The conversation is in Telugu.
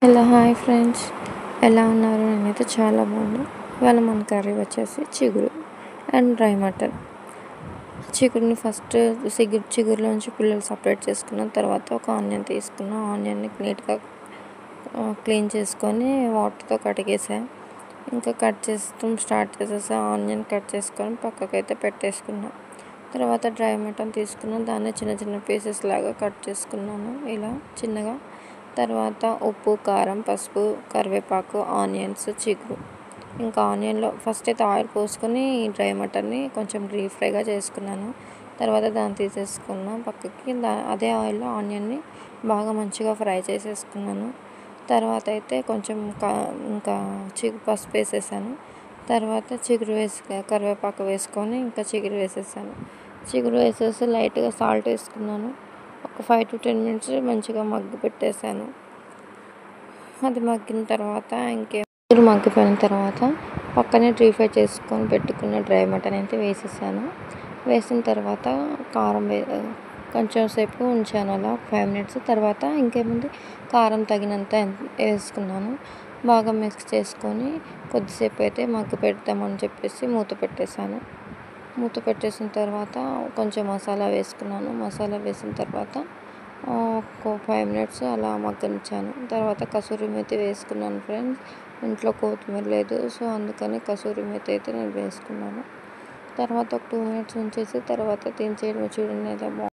హలో హాయ్ ఫ్రెండ్స్, ఎలా ఉన్నారు? నేనైతే చాలా బాగున్నా. ఇవాళ మన కర్రీ వచ్చేసి చిగురు అండ్ డ్రై మటన్. చిగురుని ఫస్ట్ చిగురులోంచి పుల్లలు సపరేట్ చేసుకున్న తర్వాత ఒక ఆనియన్ తీసుకున్న ఆనియన్ని నీట్గా క్లీన్ చేసుకొని వాటర్తో కడిగేసా. ఇంకా కట్ చేస్తాం స్టార్ట్ చేసేసా. ఆనియన్ కట్ చేసుకొని పక్కకైతే పెట్టేసుకున్నా. తర్వాత డ్రై మటన్ తీసుకున్నాను, దాన్ని చిన్న చిన్న పీసెస్ లాగా కట్ చేసుకున్నాను ఇలా చిన్నగా. తర్వాత ఉప్పు, కారం, పసుపు, కరివేపాకు, ఆనియన్స్, చిగురు. ఇంకా ఆనియన్లో ఫస్ట్ అయితే ఆయిల్ పోసుకొని డ్రై మటన్ని కొంచెం డీప్ ఫ్రైగా చేసుకున్నాను. తర్వాత దాన్ని తీసేసుకున్న పక్కకి. అదే ఆయిల్లో ఆనియన్ని బాగా మంచిగా ఫ్రై చేసేసుకున్నాను. తర్వాత అయితే కొంచెం ఇంకా పసుపు వేసేసాను. తర్వాత చిగురు కరివేపాకు వేసుకొని ఇంకా చిగురు వేసేసాను. చిగురు వేసేసి లైట్గా సాల్ట్ వేసుకున్నాను. ఒక 5 to 10 minutes మంచిగా పెట్టేశాను. అది మగ్గిన తర్వాత చిగురు మగ్గిపోయిన తర్వాత పక్కనే డీప్ ఫ్రై చేసుకొని పెట్టుకున్న డ్రై మటన్ అయితే వేసేసాను. వేసిన తర్వాత కారం కొంచెం సేపు ఉంచాను, అలా 5 minutes. తర్వాత ఇంకేముంది, కారం తగినంత వేసుకున్నాను. బాగా మిక్స్ చేసుకొని కొద్దిసేపు అయితే పెడతామని చెప్పేసి మూత పెట్టేశాను. మూత పెట్టేసిన తర్వాత కొంచెం మసాలా వేసుకున్నాను. మసాలా వేసిన తర్వాత ఒక 5 minutes అలా మగ్గనిచ్చాను. తర్వాత కసూరి మేతి వేసుకున్నాను ఫ్రెండ్స్. ఇంట్లో కొత్తిమీర లేదు, సో అందుకని కసూరి మేతి అయితే నేను వేసుకున్నాను. తర్వాత ఒక 2 minutes ఉంచేసి తర్వాత దించేయడం. చూడండి ఎలా